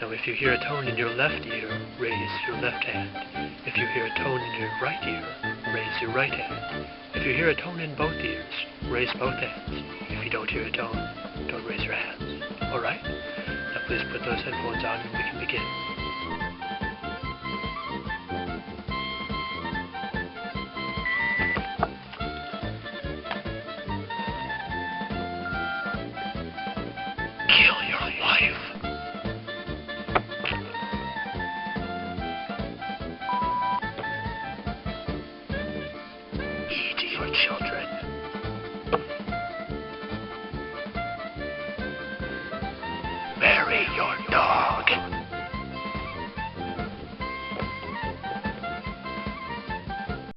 Now if you hear a tone in your left ear, raise your left hand. If you hear a tone in your right ear, raise your right hand. If you hear a tone in both ears, raise both hands. If you don't hear a tone, don't raise your hands. Alright? Now please put those headphones on and we can begin. Kill your wife. Eat your children. Bury your dog.